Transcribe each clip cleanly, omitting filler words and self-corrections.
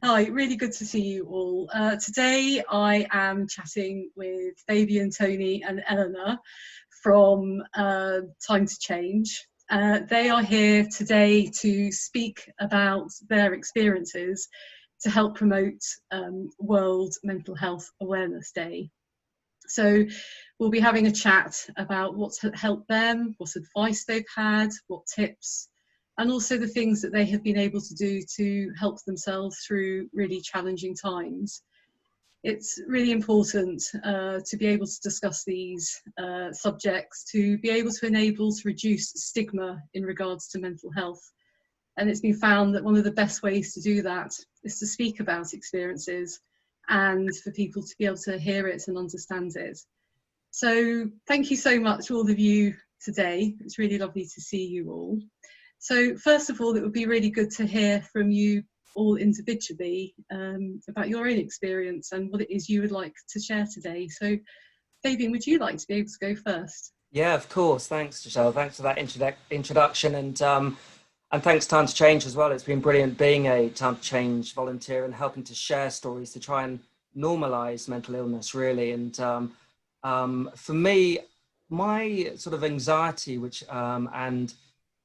Hi, really good to see you all. Today I am chatting with Fabian, Tony and Eleanor from Time to Change. They are here today to speak about their experiences to help promote World Mental Health Awareness Day. So we'll be having a chat about what's helped them, what advice they've had, what tips, and also the things that they have been able to do to help themselves through really challenging times. It's really important to be able to discuss these subjects, to be able to enable to reduce stigma in regards to mental health. And it's been found that one of the best ways to do that is to speak about experiences and for people to be able to hear it and understand it. So thank you so much, all of you today. It's really lovely to see you all. So first of all, it would be really good to hear from you all individually about your own experience and what it is you would like to share today. So Fabian, would you like to be able to go first? Yeah, of course. Thanks, Giselle. Thanks for that introduction, and thanks Time to Change as well. It's been brilliant being a Time to Change volunteer and helping to share stories to try and normalise mental illness, really. And for me, my sort of anxiety, and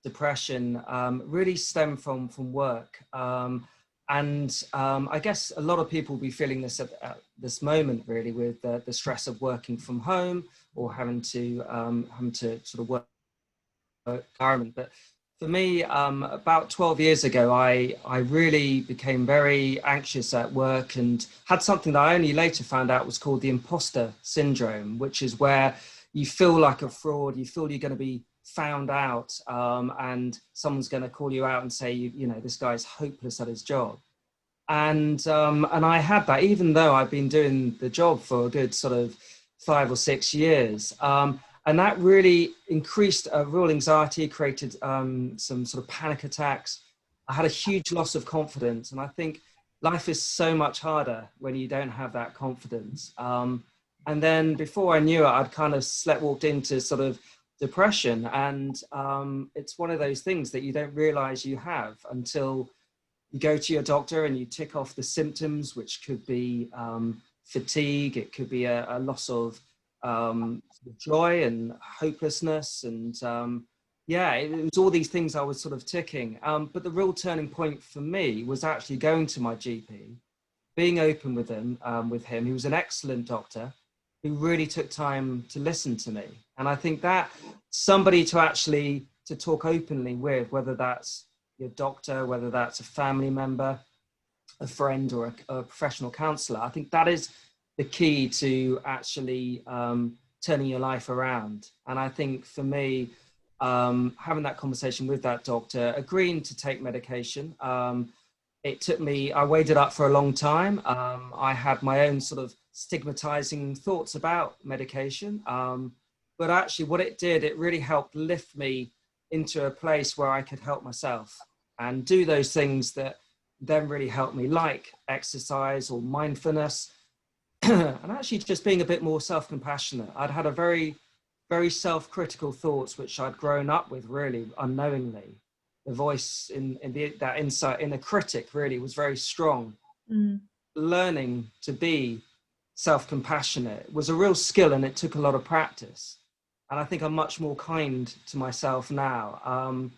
depression really stem from work. I guess a lot of people will be feeling this at this moment, really, with the stress of working from home or having to sort of work environment. But for me, about 12 years ago, I really became very anxious at work and had something that I only later found out was called the Imposter Syndrome, which is where you feel like a fraud, you feel you're going to be found out, and someone's going to call you out and say, you know, this guy's hopeless at his job. And I had that, even though I've been doing the job for a good sort of 5 or 6 years. And that really increased real anxiety, created some sort of panic attacks. I had a huge loss of confidence. And I think life is so much harder when you don't have that confidence. And then before I knew it, I'd kind of walked into sort of depression. And it's one of those things that you don't realize you have until you go to your doctor and you tick off the symptoms, which could be fatigue, it could be a loss of joy and hopelessness. And yeah, it was all these things I was sort of ticking. But the real turning point for me was actually going to my GP, being open with him. He was an excellent doctor who really took time to listen to me. And I think that somebody to talk openly with, whether that's your doctor, whether that's a family member, a friend, or a professional counsellor, I think that is the key to actually turning your life around. And I think for me, having that conversation with that doctor, agreeing to take medication, it took me, I weighed it up for a long time. I had my own sort of stigmatizing thoughts about medication. But actually what it did, it really helped lift me into a place where I could help myself and do those things that then really helped me, like exercise or mindfulness, and actually just being a bit more self-compassionate. I'd had a very, very self-critical thoughts, which I'd grown up with really unknowingly. The voice that insight in a critic really was very strong. Learning to be self-compassionate was a real skill, and it took a lot of practice. And I think I'm much more kind to myself now.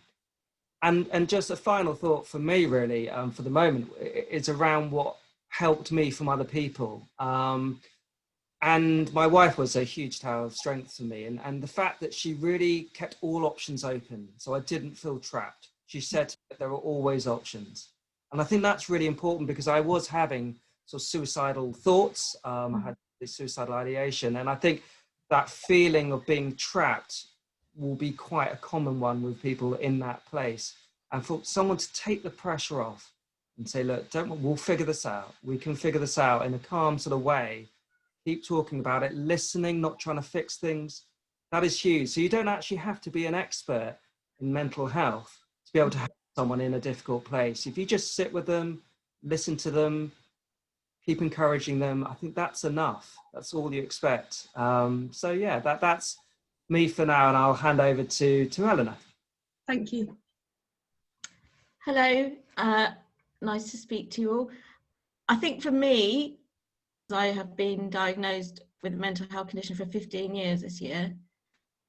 And just a final thought for me, really, for the moment, is around what helped me from other people. And my wife was a huge tower of strength for me. And the fact that she really kept all options open, so I didn't feel trapped. She said that there were always options. And I think that's really important, because I was having sort of suicidal thoughts. I had this suicidal ideation. And I think that feeling of being trapped will be quite a common one with people in that place. And for someone to take the pressure off and say, look, we'll figure this out. We can figure this out in a calm sort of way. Keep talking about it, listening, not trying to fix things. That is huge. So you don't actually have to be an expert in mental health to be able to help someone in a difficult place. If you just sit with them, listen to them, keep encouraging them, I think that's enough. That's all you expect. So yeah, that's me for now, and I'll hand over to Eleanor. Thank you. Hello, Nice to speak to you all. I think for me, I have been diagnosed with a mental health condition for 15 years this year.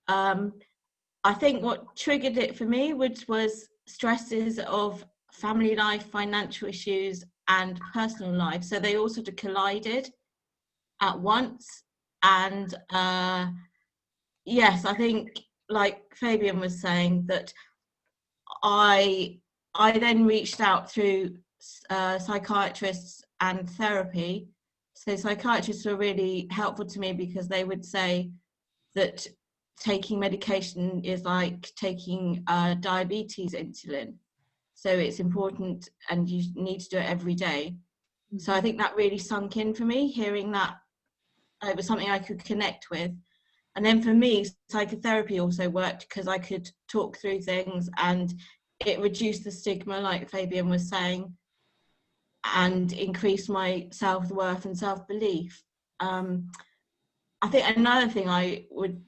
I think what triggered it for me was stresses of family life, financial issues, and personal life. So they all sort of collided at once. And yes, I think, like Fabian was saying, that I then reached out through psychiatrists and therapy. So psychiatrists were really helpful to me because they would say that taking medication is like taking diabetes insulin. So it's important and you need to do it every day. So I think that really sunk in for me, hearing that it was something I could connect with. And then for me, psychotherapy also worked because I could talk through things and it reduced the stigma, like Fabian was saying, and increased my self-worth and self-belief. I think another thing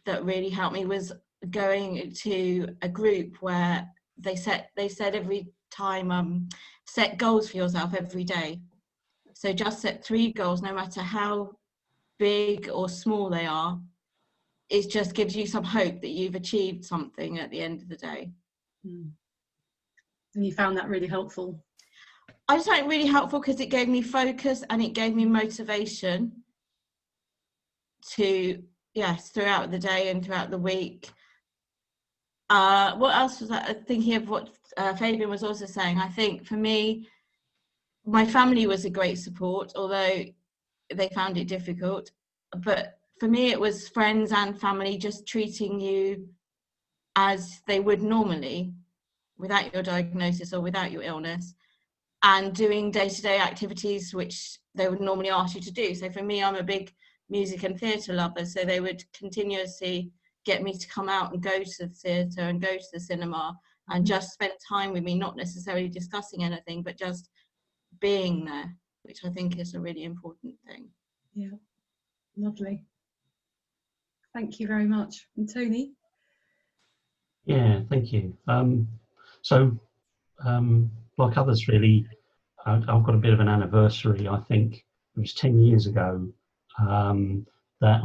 that really helped me was going to a group where they said every time set goals for yourself every day. So just set 3 goals, no matter how big or small they are. It just gives you some hope that you've achieved something at the end of the day. And you found that really helpful? I just found it really helpful because it gave me focus and it gave me motivation to, yes, throughout the day and throughout the week. What else was I thinking of? What Fabian was also saying, I think for me, my family was a great support, although they found it difficult. But for me, it was friends and family just treating you as they would normally, without your diagnosis or without your illness, and doing day-to-day activities which they would normally ask you to do. So for me, I'm a big music and theatre lover, so they would continuously get me to come out and go to the theatre and go to the cinema and just spend time with me, not necessarily discussing anything, but just being there, which I think is a really important thing. Yeah, lovely. Thank you very much. And Tony? Yeah, thank you. Like others really, I've got a bit of an anniversary. I think it was 10 years ago that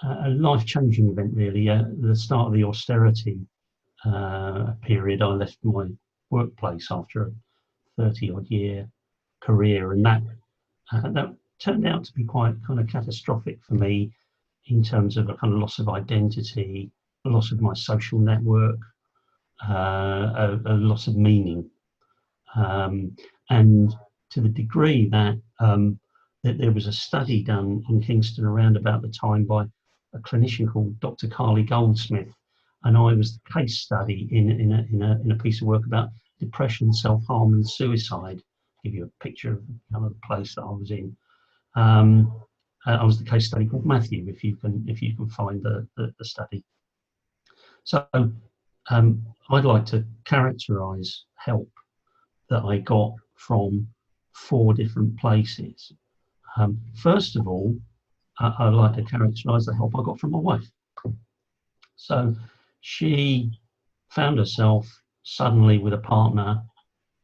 a life-changing event really, at the start of the austerity period, I left my workplace after a 30-odd year career, and that turned out to be quite kind of catastrophic for me in terms of a kind of loss of identity, a loss of my social network, a loss of meaning. And to the degree that there was a study done in Kingston around about the time by a clinician called Dr. Carly Goldsmith, and I was the case study in a piece of work about depression, self-harm, and suicide. I'll give you a picture of kind of the place that I was in. I was the case study called Matthew, if you can find the study. So I'd like to characterise help that I got from 4 different places. First of all, I'd like to characterise the help I got from my wife. So she found herself suddenly with a partner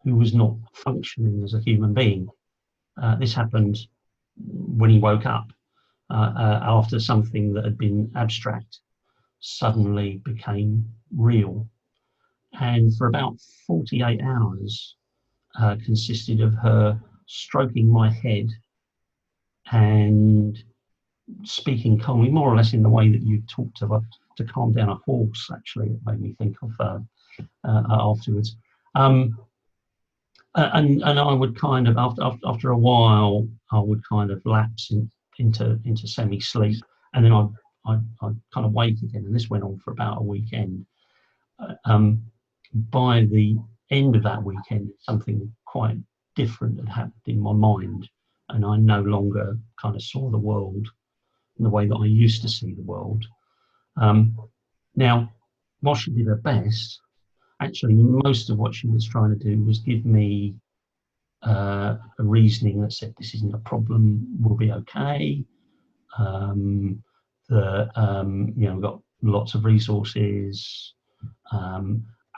who was not functioning as a human being. This happened when he woke up after something that had been abstract suddenly became real. And for about 48 hours consisted of her stroking my head and speaking calmly, more or less in the way that you talk to calm down a horse. Actually, it made me think of afterwards. And I would kind of after a while I would kind of lapse into semi-sleep, and then I'd kind of wake again, and this went on for about a weekend. By the end of that weekend, something quite different had happened in my mind, and I no longer kind of saw the world in the way that I used to see the world. Now, while she did her best, actually most of what she was trying to do was give me a reasoning that said, this isn't a problem, we'll be okay. We've got lots of resources,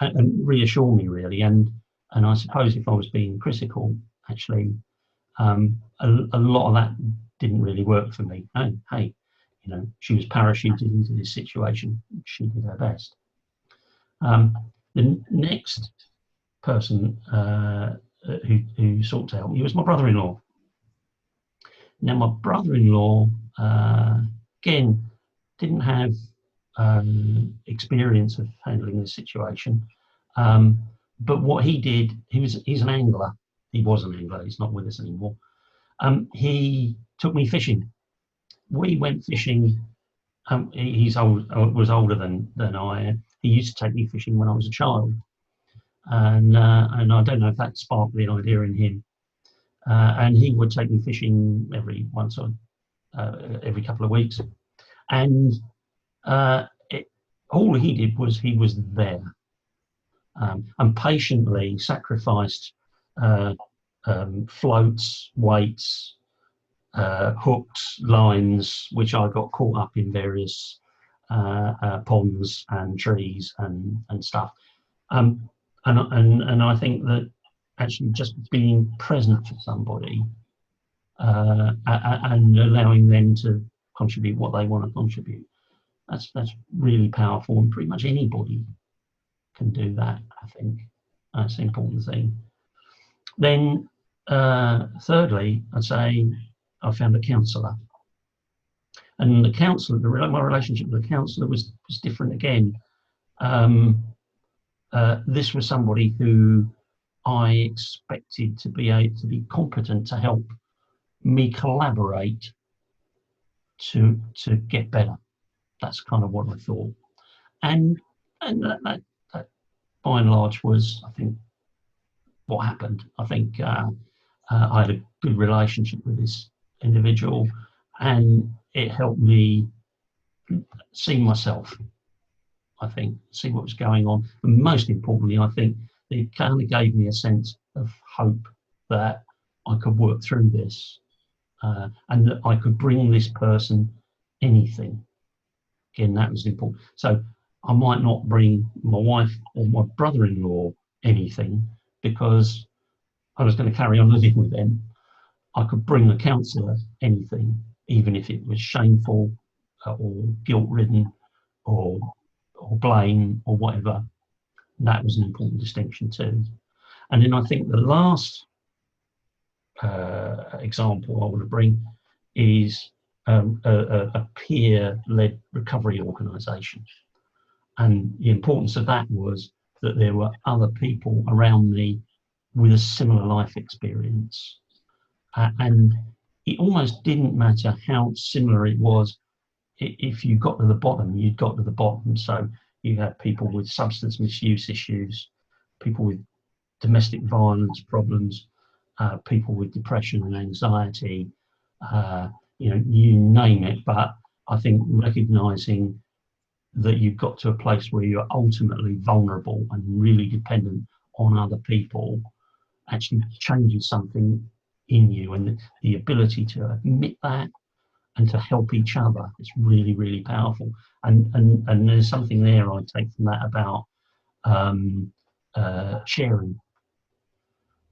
and reassure me really. And And I suppose if I was being critical, actually, a lot of that didn't really work for me. Hey, you know, she was parachuted into this situation. She did her best. The next person who sought to help me was my brother-in-law. Now, my brother-in-law, again, didn't have experience of handling this situation. But what he did, he's an angler. He was an angler. He's not with us anymore. He took me fishing. We went fishing. Was older than I. He used to take me fishing when I was a child, and I don't know if that sparked the idea in him. And he would take me fishing every couple of weeks, and all he did was he was there, and patiently sacrificed floats, weights, hooks, lines, which I got caught up in various ponds and trees and stuff. And I think that actually just being present for somebody and allowing them to contribute what they want to contribute, that's really powerful, and pretty much anybody can do that. I think that's the important thing. Then thirdly, I'd say I found a counsellor, and the counsellor, my relationship with the counsellor was different again. This was somebody who I expected to be competent to help me collaborate to get better. That's kind of what I thought, and that by and large was, I think, what happened. I think I had a good relationship with this individual, and it helped me see myself. I think, see what was going on, and most importantly, I think it kind of gave me a sense of hope that I could work through this, and that I could bring this person anything. Again, that was important. So I might not bring my wife or my brother-in-law anything because I was going to carry on living with them. I could bring the counsellor anything, even if it was shameful or guilt-ridden or blame or whatever. That was an important distinction too. And then I think the last example I want to bring is a peer-led recovery organisation. And the importance of that was that there were other people around me with a similar life experience. And it almost didn't matter how similar it was. If you got to the bottom, you'd got to the bottom. So you had people with substance misuse issues, people with domestic violence problems, people with depression and anxiety, you name it. But I think recognising that you've got to a place where you're ultimately vulnerable and really dependent on other people actually changes something in you, and the ability to admit that and to help each other is really, really powerful. And there's something there I take from that about sharing.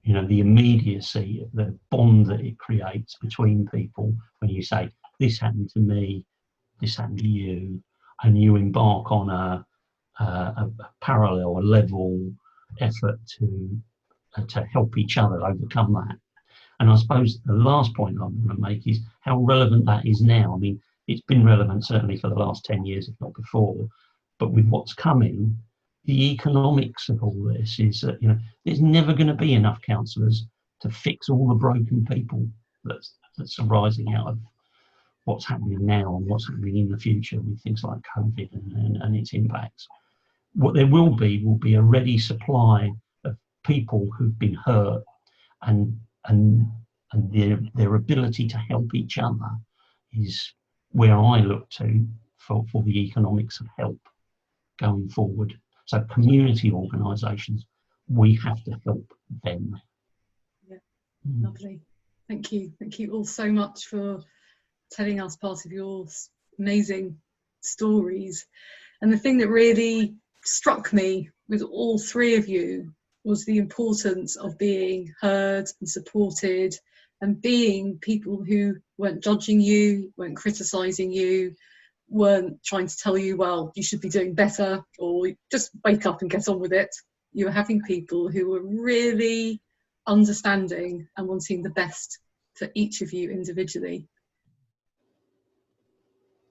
You know, the immediacy, the bond that it creates between people when you say, this happened to me, this happened to you, and you embark on a parallel, a level effort to help each other overcome that. And I suppose the last point I want to make is how relevant that is now. I mean, it's been relevant certainly for the last 10 years, if not before, but with what's coming, the economics of all this is that, there's never going to be enough counsellors to fix all the broken people that's arising out of what's happening now and what's happening in the future with things like COVID and its impacts. What there will be a ready supply of people who've been hurt, and their ability to help each other is where I look to for the economics of help going forward. So community organisations, we have to help them. Yeah, lovely. Thank you all so much for telling us part of your amazing stories. And the thing that really struck me with all three of you was the importance of being heard and supported, and being people who weren't judging you, weren't criticising you, weren't trying to tell you, well, you should be doing better, or just wake up and get on with it. You were having people who were really understanding and wanting the best for each of you individually.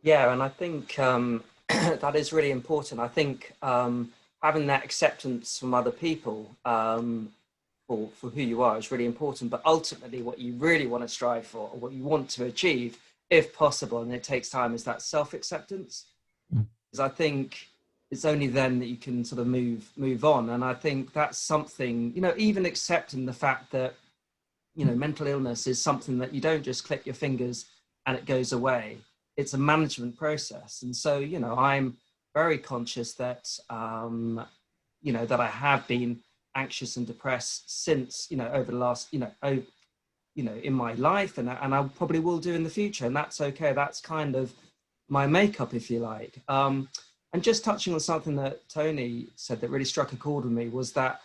Yeah, and I think that is really important. I think having that acceptance from other people for who you are is really important. But ultimately, what you really want to strive for, or what you want to achieve, if possible, and it takes time, is that self-acceptance. Because I think it's only then that you can sort of move on. And I think that's something, you know, even accepting the fact that, you know, mental illness is something that you don't just click your fingers and it goes away. It's a management process. And so, you know, I'm very conscious that, you know, that I have been anxious and depressed since, you know, over the last, you know, in my life, and I probably will do in the future. And that's okay. That's kind of my makeup, if you like. And just touching on something that Tony said that really struck a chord with me was that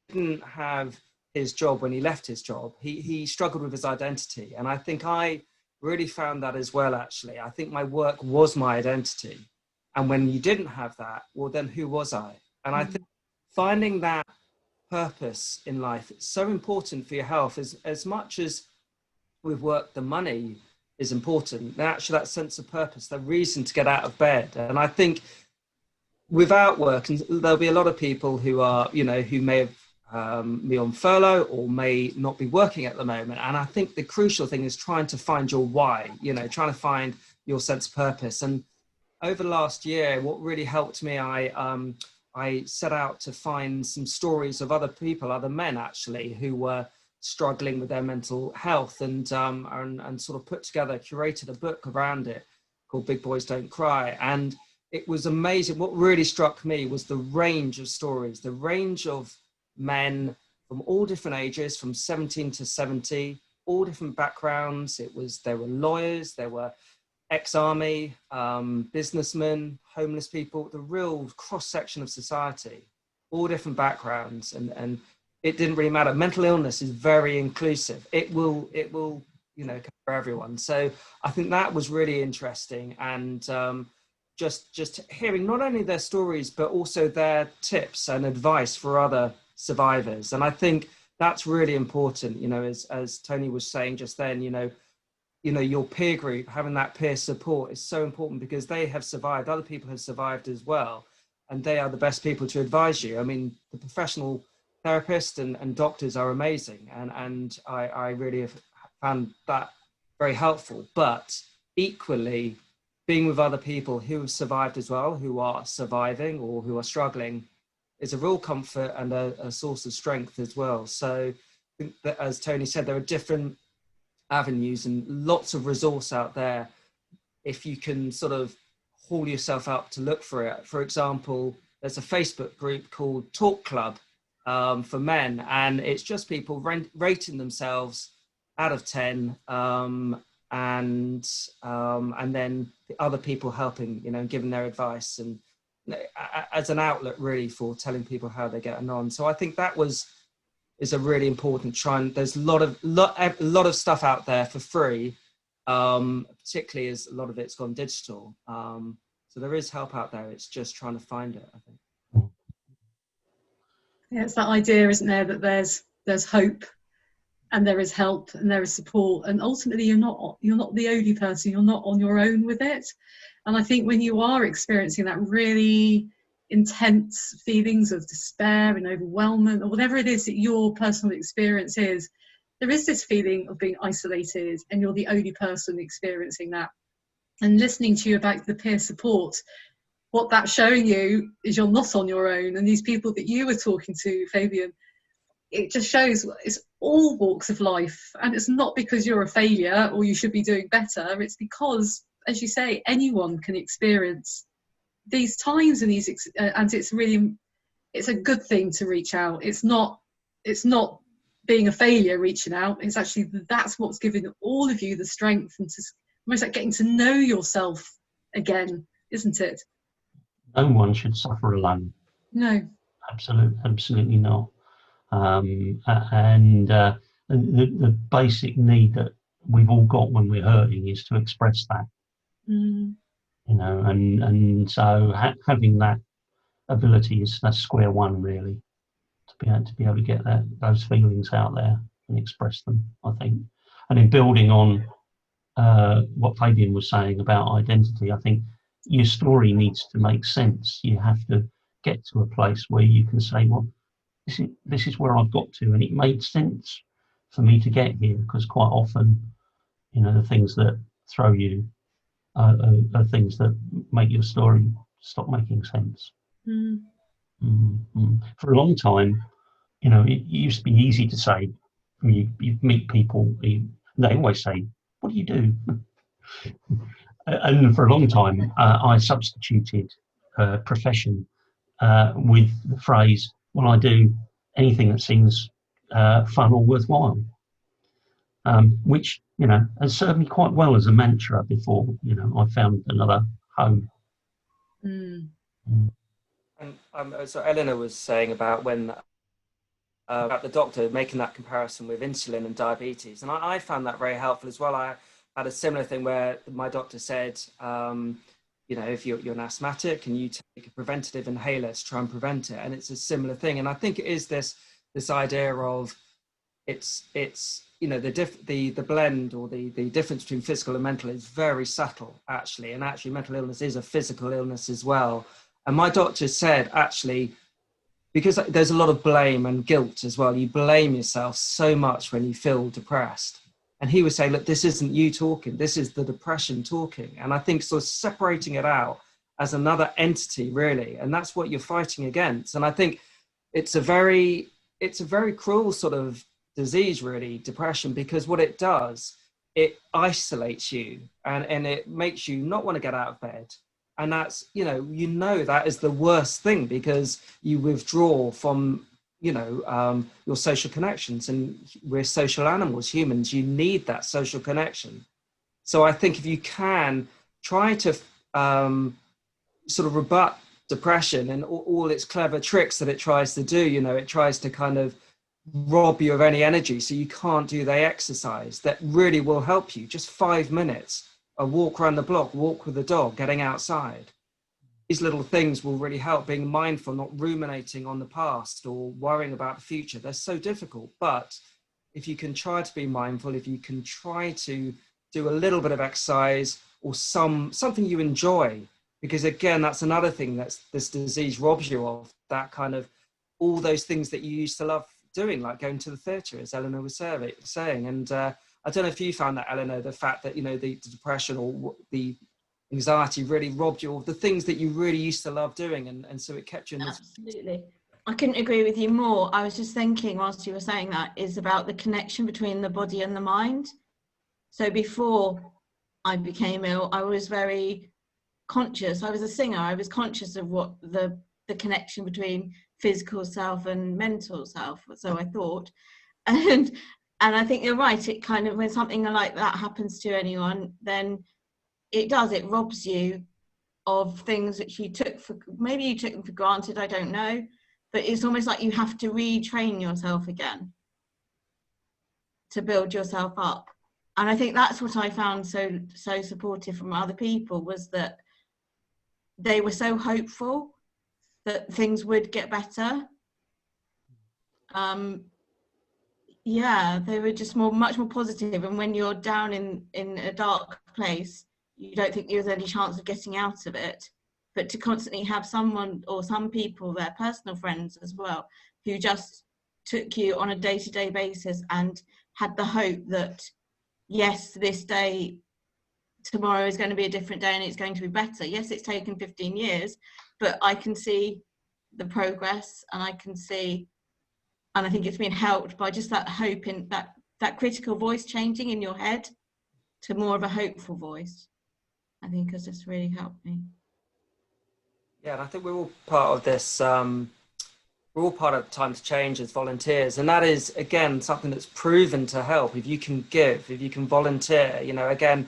he didn't have his job when he left his job. He struggled with his identity. And I think I really found that as well, actually. I think my work was my identity. And when you didn't have that, well, then who was I? And I think finding that purpose in life, it's so important for your health. As much as with work, the money is important, and actually that sense of purpose, the reason to get out of bed. And I think without work, and there'll be a lot of people who are, you know, who may have be on furlough or may not be working at the moment. And I think the crucial thing is trying to find your why, you know, trying to find your sense of purpose. And over the last year, what really helped me, I set out to find some stories of other people, other men actually, who were struggling with their mental health, and sort of put together, curated a book around it called Big Boys Don't Cry. And it was amazing. What really struck me was the range of stories, the range of men from all different ages, from 17 to 70, all different backgrounds. There were lawyers, there were ex-army, businessmen, homeless people, the real cross-section of society, all different backgrounds, and it didn't really matter. Mental illness is very inclusive. It will, you know, cover everyone. So I think that was really interesting, and just hearing not only their stories but also their tips and advice for other survivors. And I think that's really important. You know, as Tony was saying just then, you know, your peer group, having that peer support is so important, because they have survived, other people have survived as well, and they are the best people to advise you. I mean, the professional therapists and doctors are amazing, and I really have found that very helpful. But equally, being with other people who have survived as well, who are surviving or who are struggling, is a real comfort and a source of strength as well. So I think that, as Tony said, there are different avenues and lots of resource out there if you can sort of haul yourself up to look for it. For example, there's a Facebook group called Talk Club for men, and it's just people rating themselves out of 10, and then the other people helping, you know, giving their advice, and as an outlet really for telling people how they're getting on. So I think that is a really important trend. There's a lot of stuff out there for free, particularly as a lot of it's gone digital. So there is help out there. It's just trying to find it, I think. Yeah, it's that idea, isn't there, that there's hope, and there is help, and there is support, and ultimately you're not the only person. You're not on your own with it. And I think when you are experiencing that really intense feelings of despair and overwhelmment, or whatever it is that your personal experience is, there is this feeling of being isolated, and you're the only person experiencing that. And listening to you about the peer support, what that's showing you is you're not on your own. And these people that you were talking to, Fabian, it just shows it's all walks of life. And it's not because you're a failure or you should be doing better. It's because, as you say, anyone can experience these times, and and it's a good thing to reach out. It's not being a failure reaching out. It's actually, that's what's giving all of you the strength, and to almost like getting to know yourself again, isn't it? No one should suffer alone. No. Absolutely not. And the basic need that we've all got when we're hurting is to express that. You know, and so having that ability is that's square one, really, to be able to get those feelings out there and express them, I think. And in building on what Fabian was saying about identity, I think your story needs to make sense. You have to get to a place where you can say, well, this is where I've got to, and it made sense for me to get here, because quite often, you know, the things that throw you are things that make your story stop making sense. For a long time, you know, it used to be easy to say, you meet people, they always say, what do you do? And for a long time, I substituted profession with the phrase, well, I do anything that seems fun or worthwhile, which, you know, has served me quite well as a mantra before, you know, I found another home. And so Eleanor was saying about when about the doctor making that comparison with insulin and diabetes, and I found that very helpful as well. I had a similar thing where my doctor said, you know, if you're an asthmatic and you take a preventative inhaler to try and prevent it, and it's a similar thing. And I think it is this idea of it's you know, the blend or the difference between physical and mental is very subtle, actually, and actually mental illness is a physical illness as well. And my doctor said, actually, because there's a lot of blame and guilt as well, you blame yourself so much when you feel depressed. And he would say, look, this isn't you talking, this is the depression talking. And I think sort of separating it out as another entity, really, and that's what you're fighting against. And I think it's a very cruel sort of disease, really, depression, because what it does, it isolates you and it makes you not want to get out of bed. And that's, you know, that is the worst thing, because you withdraw from, you know, your social connections, and we're social animals, humans, you need that social connection. So I think if you can try to sort of rebut depression and all its clever tricks that it tries to do, you know, it tries to kind of rob you of any energy so you can't do the exercise that really will help you, just 5 minutes, a walk around the block, walk with the dog, getting outside. These little things will really help, being mindful, not ruminating on the past or worrying about the future. They're so difficult, but if you can try to be mindful, if you can try to do a little bit of exercise or something you enjoy, because again, that's another thing that this disease robs you of, that kind of all those things that you used to love doing, like going to the theatre, as Eleanor was saying. And I don't know if you found that, Eleanor, the fact that, you know, the depression or the anxiety really robbed you of the things that you really used to love doing, and so it kept you in this. Absolutely. I couldn't agree with you more. I was just thinking whilst you were saying that, is about the connection between the body and the mind. So before I became ill, I was very conscious. I was a singer. I was conscious of what the connection between physical self and mental self, so I thought. And I think you're right. It kind of, when something like that happens to anyone, then it robs you of things that you took for, maybe you took them for granted, I don't know, but it's almost like you have to retrain yourself again to build yourself up. And I think that's what I found so supportive from other people, was that they were so hopeful that things would get better. Yeah, they were just much more positive. And when you're down in a dark place, you don't think there's any chance of getting out of it. But to constantly have someone or some people, their personal friends as well, who just took you on a day-to-day basis and had the hope that, yes, this day, tomorrow is going to be a different day and it's going to be better. Yes, it's taken 15 years, but I can see the progress, and I can see, and I think it's been helped by just that hope, in that critical voice changing in your head to more of a hopeful voice. I think has just really helped me. Yeah, and I think we're all part of this, we're all part of Time to Change as volunteers, and that is, again, something that's proven to help. If you can give, if you can volunteer, you know, again,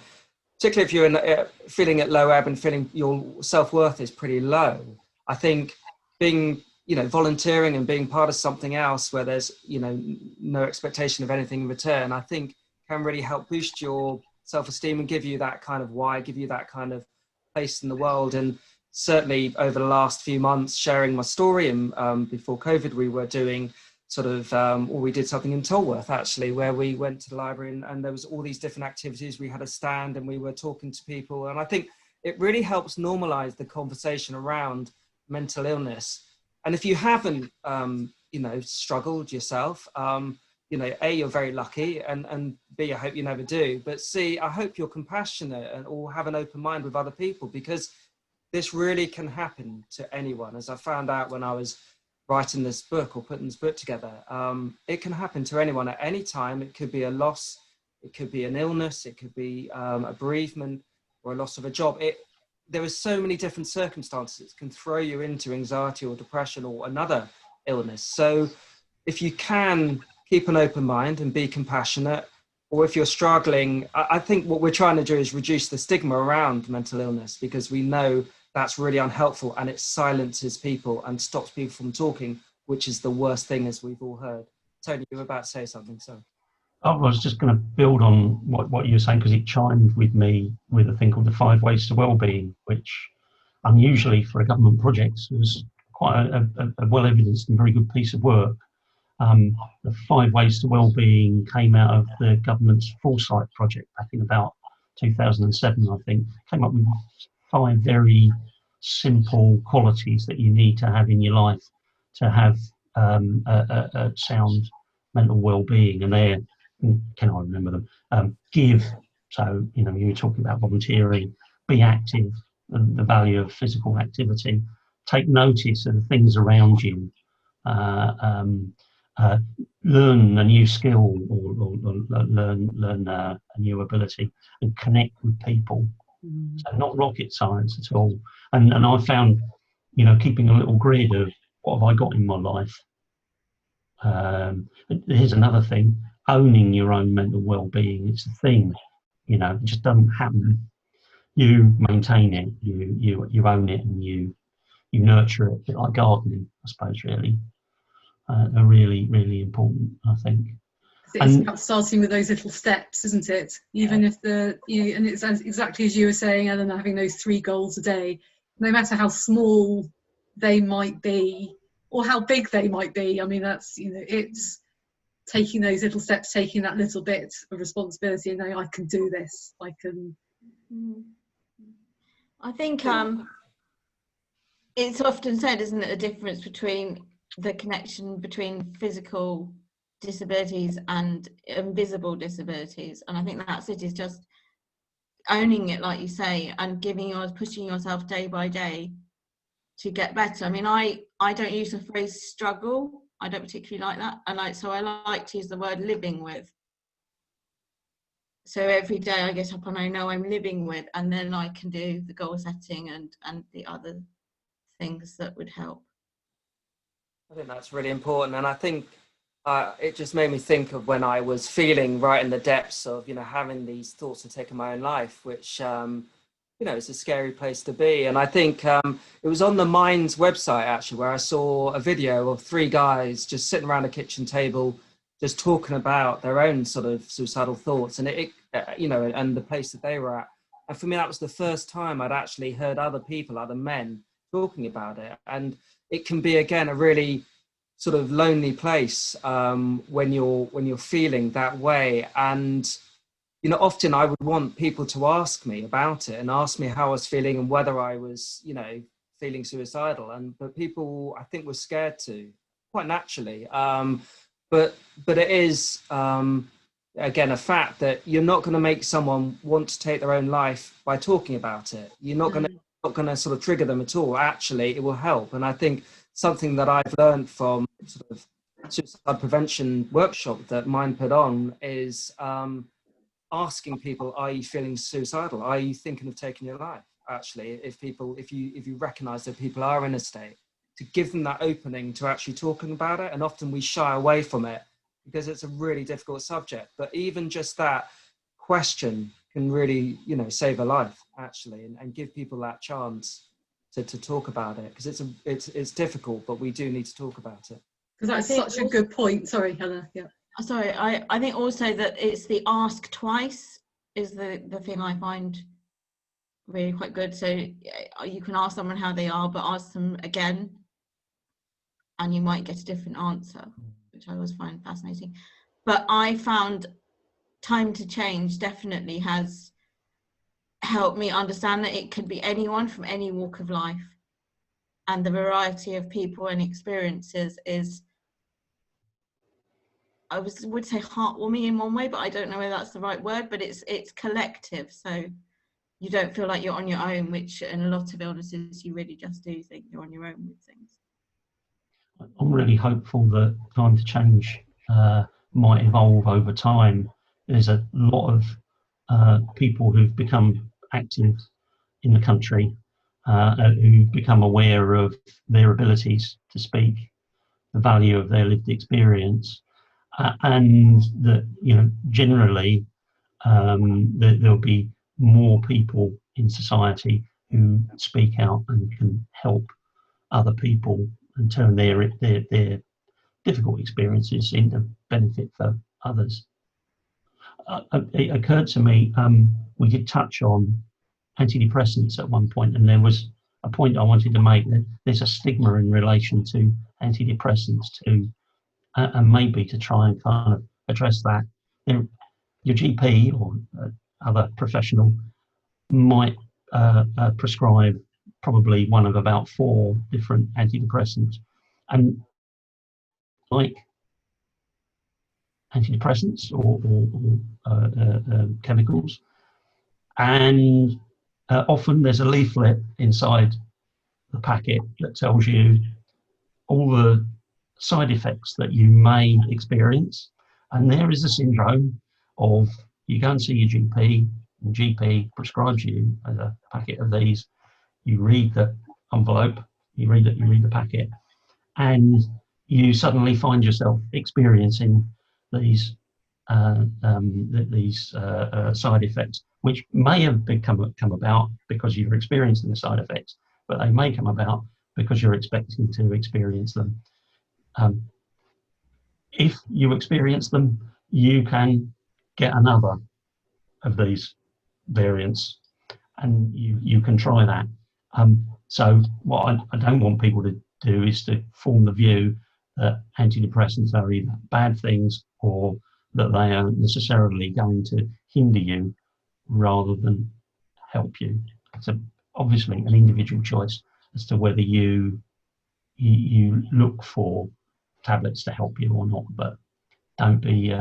particularly if you're feeling at low ebb and feeling your self-worth is pretty low, I think being, you know, volunteering and being part of something else where there's, you know, no expectation of anything in return, I think can really help boost your self-esteem and give you that kind of why, give you that kind of place in the world. And certainly over the last few months, sharing my story, and before COVID, we were doing sort of, or we did something in Tolworth actually, where we went to the library and there was all these different activities. We had a stand and we were talking to people. And I think it really helps normalize the conversation around mental illness. And if you haven't, you know, struggled yourself, you know, A, you're very lucky, and B, I hope you never do. But C, I hope you're compassionate and or have an open mind with other people, because this really can happen to anyone. As I found out when I was writing this book or putting this book together, it can happen to anyone at any time. It could be a loss, it could be an illness, it could be a bereavement or a loss of a job. There are so many different circumstances that can throw you into anxiety or depression or another illness. So if you can keep an open mind and be compassionate, or if you're struggling, I think what we're trying to do is reduce the stigma around mental illness, because we know that's really unhelpful and it silences people and stops people from talking, which is the worst thing, as we've all heard. Tony, you were about to say something, so. I was just going to build on what you were saying, because it chimed with me with a thing called the 5 Ways to Wellbeing, which unusually for a government project was quite a well-evidenced and very good piece of work. The 5 Ways to Wellbeing came out of the government's Foresight project back in about 2007, I think. Came up with 5 very simple qualities that you need to have in your life to have a sound mental well-being, and they're, can I remember them? Give, so, you know, you were talking about volunteering, be active, the value of physical activity, take notice of the things around you, learn a new skill or learn a new ability, and connect with people. So not rocket science at all. And I found, you know, keeping a little grid of what have I got in my life. Here's another thing: owning your own mental well-being. It's a thing, you know, it just doesn't happen. You maintain it, you own it, and you nurture it, a bit like gardening, I suppose, really. Are really, really important, I think. It's about starting with those little steps, isn't it? Even if you know, and it's exactly as you were saying, Ellen, having those 3 goals a day, no matter how small they might be or how big they might be. I mean, that's, you know, it's taking those little steps, taking that little bit of responsibility, and knowing I can do this. I can. I think it's often said, isn't it, the difference between the connection between physical disabilities and invisible disabilities, and I think that's it, is just owning it, like you say, and pushing yourself day by day to get better. I mean, I don't use the phrase struggle. I don't particularly like that, and I like to use the word living with. So every day I get up and I know I'm living with, and then I can do the goal setting and the other things that would help. I think that's really important, and I think it just made me think of when I was feeling right in the depths of, you know, having these thoughts of taking my own life, which, you know, it's a scary place to be. And I think it was on the Mind's website, actually, where I saw a video of 3 guys just sitting around a kitchen table, just talking about their own sort of suicidal thoughts, and it you know, and the place that they were at. And for me, that was the first time I'd actually heard other people, other men, talking about it. And it can be, again, a really sort of lonely place when you're feeling that way. And, you know, often I would want people to ask me about it and ask me how I was feeling and whether I was, you know, feeling suicidal. But people, I think, were scared to, quite naturally. But it is, again, a fact that you're not going to make someone want to take their own life by talking about it. You're not going to sort of trigger them at all. Actually, it will help. And I think something that I've learned from sort of suicide prevention workshop that Mind put on is asking people, are you feeling suicidal? Are you thinking of taking your life? Actually, if you recognize that people are in a state, to give them that opening to actually talking about it. And often we shy away from it because it's a really difficult subject. But even just that question can really, you know, save a life, actually, and give people that chance. to talk about it, because it's difficult, but we do need to talk about it. Because that's such a good point. Sorry, Hannah. Yeah. Sorry, I think also that it's the ask twice is the thing I find really quite good. So you can ask someone how they are, but ask them again, and you might get a different answer, which I always find fascinating. But I found Time to Change definitely has helped me understand that it could be anyone from any walk of life, and the variety of people and experiences is, I would say, heartwarming in one way, but I don't know whether that's the right word, but it's collective, so you don't feel like you're on your own, which in a lot of illnesses you really just do think you're on your own with things. I'm really hopeful that Time to Change might evolve over time. There's a lot of people who've become active in the country, who become aware of their abilities to speak, the value of their lived experience, and that, you know, generally there'll be more people in society who speak out and can help other people and turn their difficult experiences into benefit for others. It occurred to me, we did touch on antidepressants at one point, and there was a point I wanted to make, that there's a stigma in relation to antidepressants too, and maybe to try and kind of address that. Your GP or other professional might prescribe probably one of about 4 different antidepressants, and like antidepressants or chemicals, and often there's a leaflet inside the packet that tells you all the side effects that you may experience. And there is a syndrome of, you go and see your GP, and GP prescribes you a packet of these, you read the envelope, you read the packet, and you suddenly find yourself experiencing these side effects, which may have come about because you're experiencing the side effects, but they may come about because you're expecting to experience them. If you experience them, you can get another of these variants, and you can try that. So what I don't want people to do is to form the view that antidepressants are either bad things or that they are necessarily going to hinder you rather than help you. It's obviously an individual choice as to whether you look for tablets to help you or not, but don't be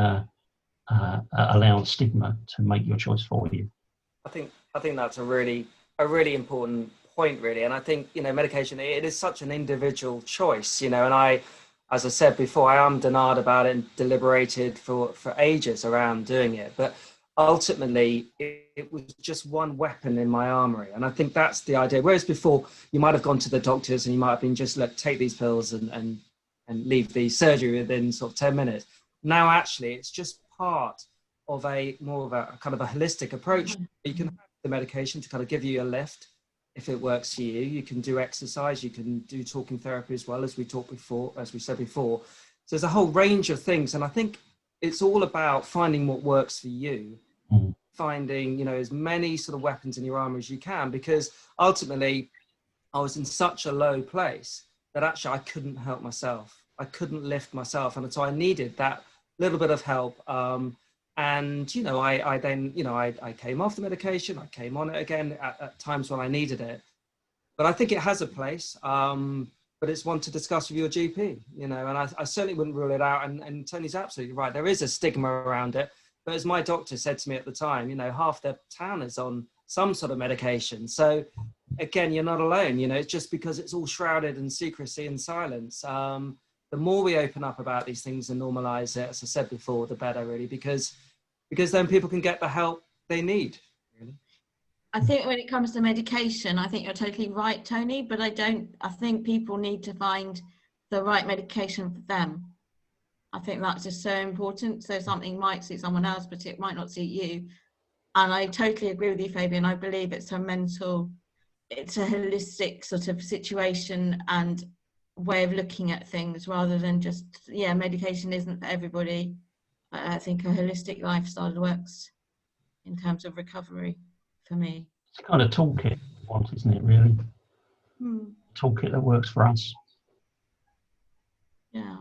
allow stigma to make your choice for you. I think that's a really important point, really. And I think, you know, medication, it is such an individual choice, you know, and I, as I said before, I am denied about it and deliberated for ages around doing it. But ultimately, it was just one weapon in my armory. And I think that's the idea. Whereas before, you might have gone to the doctors and you might have been just, look, take these pills and leave the surgery within sort of 10 minutes. Now, actually, it's just part of more of a kind of a holistic approach. You can have the medication to kind of give you a lift if it works for you. You can do exercise, you can do talking therapy as well, as we said before. So there's a whole range of things. And I think it's all about finding what works for you, finding, you know, as many sort of weapons in your armor as you can, because ultimately I was in such a low place that actually I couldn't help myself. I couldn't lift myself. And so I needed that little bit of help. And, you know, I then, you know, I came off the medication, I came on it again at times when I needed it. But I think it has a place, but it's one to discuss with your GP, you know, and I certainly wouldn't rule it out. And Tony's absolutely right. There is a stigma around it. But as my doctor said to me at the time, you know, half the town is on some sort of medication. So again, you're not alone, you know, it's just because it's all shrouded in secrecy and silence. The more we open up about these things and normalize it, as I said before, the better, really, because then people can get the help they need, really. I think when it comes to medication, I think you're totally right, Tony, but I think people need to find the right medication for them. I think that's just so important. So something might suit someone else, but it might not suit you. And I totally agree with you, Fabian. I believe it's a mental it's a holistic sort of situation and way of looking at things, rather than just, yeah, medication isn't for everybody. I think a holistic lifestyle works in terms of recovery for me. It's kind of toolkit we want, isn't it, really? Toolkit that works for us. Yeah.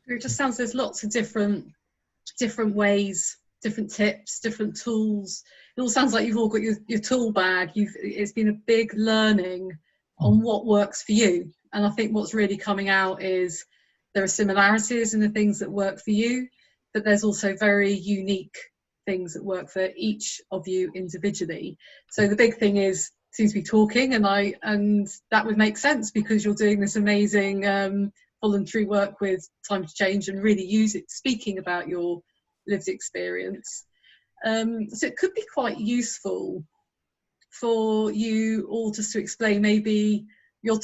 It just sounds there's lots of different ways, different tips, different tools. It all sounds like you've all got your tool bag. It's been a big learning on what works for you. And I think what's really coming out is there are similarities in the things that work for you, but there's also very unique things that work for each of you individually. So the big thing is seems to be talking, and that would make sense because you're doing this amazing voluntary work with Time to Change and really speaking about your lived experience. So it could be quite useful for you all just to explain maybe the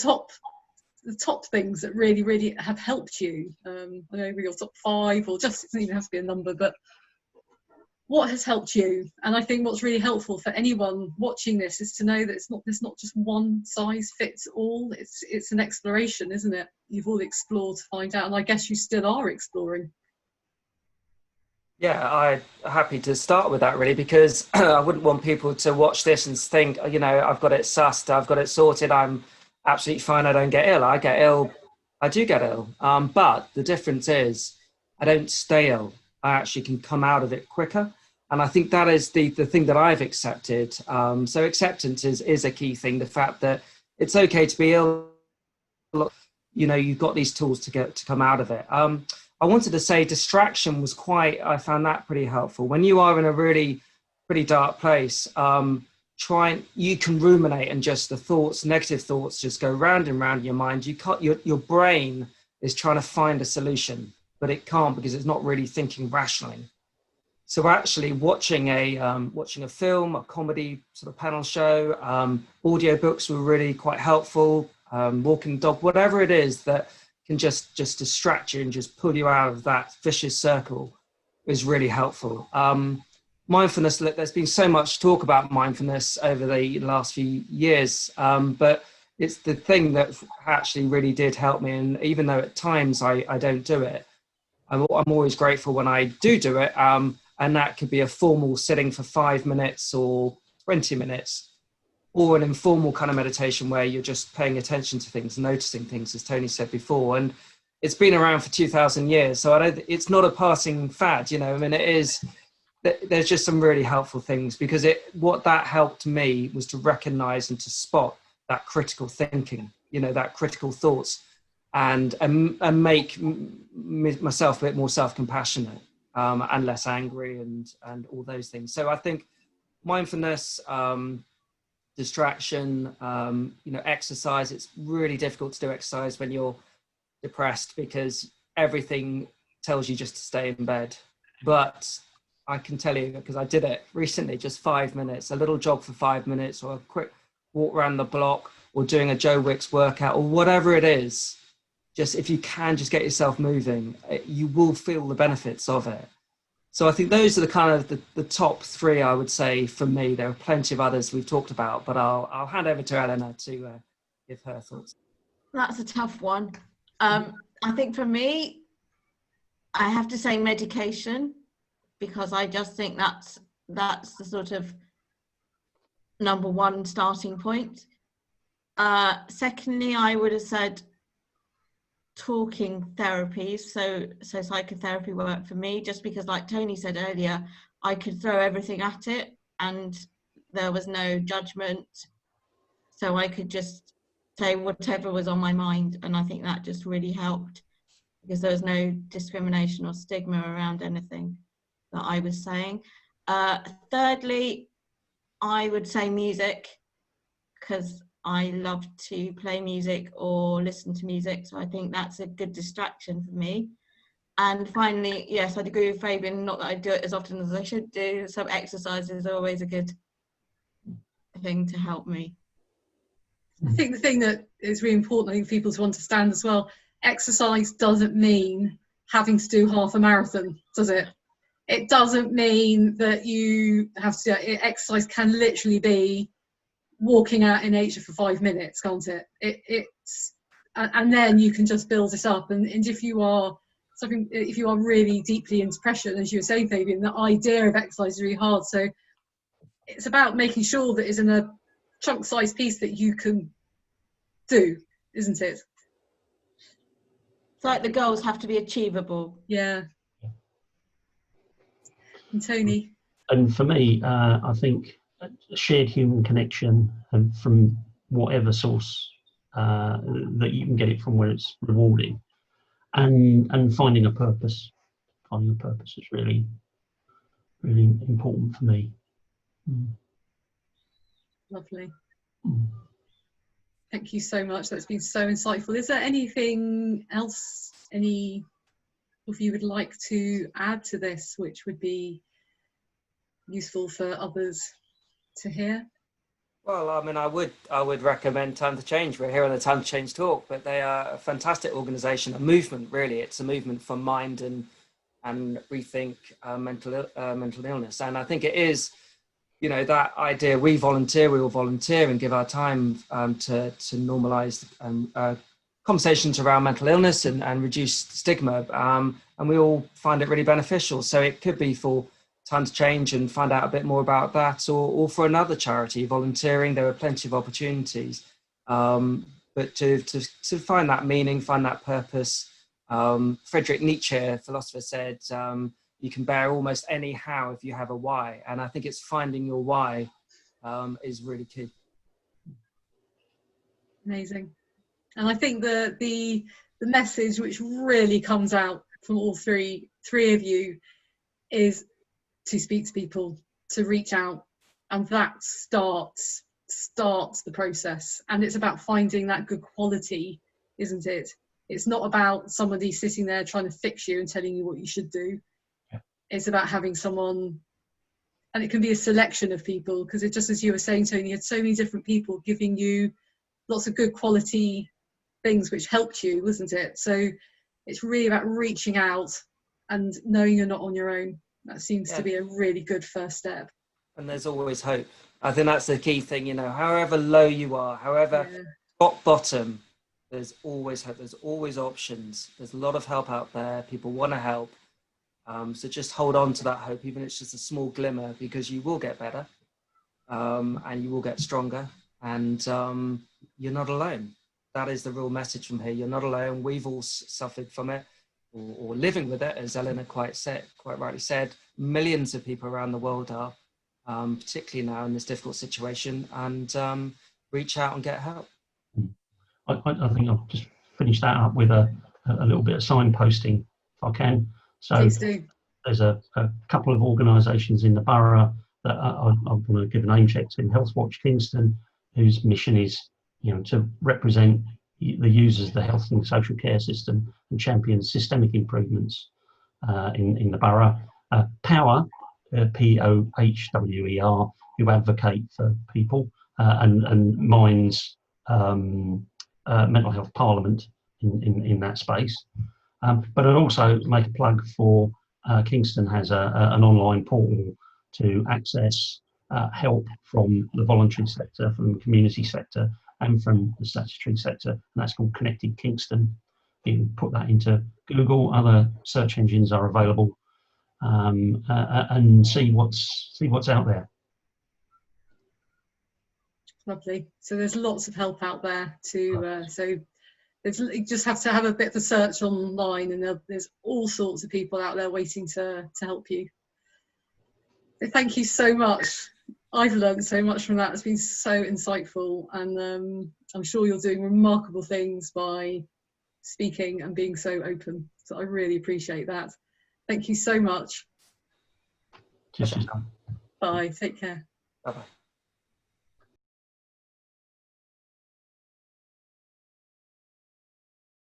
top things that really have helped you. I know maybe your top 5, or just, it doesn't even have to be a number, but what has helped you? And I think what's really helpful for anyone watching this is to know that there's not just one size fits all. It's an exploration, isn't it? You've all explored to find out, and I guess you still are exploring. Yeah, I'm happy to start with that, really, because I wouldn't want people to watch this and think, you know, I've got it sussed, I've got it sorted, I'm absolutely fine, I don't get ill. I get ill, I do get ill. But the difference is I don't stay ill. I actually can come out of it quicker. And I think that is the thing that I've accepted. So acceptance is a key thing, the fact that it's okay to be ill. You know, you've got these tools to come out of it. I wanted to say distraction was I found that pretty helpful. When you are in a really pretty dark place, you can ruminate, and just the negative thoughts just go round and round in your mind. Your brain is trying to find a solution, but it can't because it's not really thinking rationally. So actually watching a film, a comedy sort of panel show, audiobooks were really quite helpful, walking the dog, whatever it is that can just distract you and just pull you out of that vicious circle is really helpful. Mindfulness, there's been so much talk about mindfulness over the last few years, but it's the thing that actually really did help me. And even though at times I don't do it, I'm always grateful when I do it. And that could be a formal sitting for 5 minutes or 20 minutes, or an informal kind of meditation where you're just paying attention to things, noticing things, as Tony said before. And it's been around for 2,000 years. So it's not a passing fad, you know. I mean, there's just some really helpful things, because what that helped me was to recognize and to spot that critical thinking, you know, that critical thoughts, and make myself a bit more self-compassionate and less angry and all those things. So I think mindfulness, distraction, you know, exercise. It's really difficult to do exercise when you're depressed because everything tells you just to stay in bed. But I can tell you, because I did it recently, just 5 minutes, a little jog for 5 minutes, or a quick walk around the block, or doing a Joe Wicks workout, or whatever it is. Just if you can just get yourself moving, you will feel the benefits of it. So I think those are the kind of the top 3, I would say, for me. There are plenty of others we've talked about, but I'll hand over to Eleanor to give her thoughts. That's a tough one. I think for me, I have to say medication, because I just think that's the sort of number 1 starting point. Secondly, I would have said talking therapies, so psychotherapy worked for me, just because, like Tony said earlier, I could throw everything at it and there was no judgment, so I could just say whatever was on my mind, and I think that just really helped, because there was no discrimination or stigma around anything that I was saying. Thirdly, I would say music, because I love to play music or listen to music, so I think that's a good distraction for me. And finally, yes, I'd agree with Fabian, not that I do it as often as I should do. Some exercises are always a good thing to help me. I think the thing that is really important, I think, for people to understand as well, exercise doesn't mean having to do half a marathon, does it? It doesn't mean that you have to, exercise can literally be walking out in nature for 5 minutes, can't it? And then you can just build it up. And if you are really deeply into depression, as you were saying, Fabian, the idea of exercise is really hard. So it's about making sure that it's in a chunk-sized piece that you can do, isn't it? It's like the goals have to be achievable. Yeah. And Tony? And for me, I think a shared human connection, and from whatever source that you can get it from, where it's rewarding, and finding a purpose. Finding a purpose is really, really important for me. Lovely. Thank you so much. That's been so insightful. Is there anything else any of you would like to add to this, which would be useful for others to hear? Well, I mean, I would recommend Time to Change. We're here on the Time to Change talk, but they are a fantastic organisation, a movement. Really, it's a movement for mind and rethink mental illness. And I think it is, you know, that idea. We all volunteer and give our time to normalise conversations around mental illness and reduce stigma. And we all find it really beneficial. So it could be for Time to Change and find out a bit more about that, or for another charity, volunteering. There are plenty of opportunities, but to find that meaning, find that purpose. Friedrich Nietzsche, philosopher, said you can bear almost any how if you have a why, and I think it's finding your why is really key. Amazing. And I think the message which really comes out from all three of you is to speak to people, to reach out, and that starts the process. And it's about finding that good quality, isn't it? It's not about somebody sitting there trying to fix you and telling you what you should do. Yeah. It's about having someone, and it can be a selection of people, because it, just as you were saying, Tony, you had so many different people giving you lots of good quality things which helped you, wasn't it? So it's really about reaching out and knowing you're not on your own. That seems to be a really good first step. And there's always hope. I think that's the key thing, you know, however low you are, however rock bottom, there's always hope, there's always options. There's a lot of help out there. People want to help. So just hold on to that hope, even if it's just a small glimmer, because you will get better and you will get stronger, and you're not alone. That is the real message from here. You're not alone. We've all suffered from it. Or living with it, as Eleanor quite rightly said. Millions of people around the world are, particularly now in this difficult situation, and reach out and get help. I think I'll just finish that up with a little bit of signposting, if I can. So please do. There's a couple of organisations in the borough that I want to give a name check to. Healthwatch Kingston, whose mission is, you know, to represent the users of the health and social care system and champion systemic improvements in the borough. Power, POHWER, who advocate for people, and Minds Mental Health Parliament in that space. But I'd also make a plug for Kingston has an online portal to access help from the voluntary sector, from the community sector, and from the statutory sector, and that's called Connected Kingston. You can put that into Google. Other search engines are available, and see what's out there. Lovely. So there's lots of help out there to. So you just have to have a bit of a search online, and there's all sorts of people out there waiting to help you. So thank you so much. I've learned so much from that. It's been so insightful, and I'm sure you're doing remarkable things by speaking and being so open. So I really appreciate that. Thank you so much. Cheers. Bye. Take care. Bye-bye.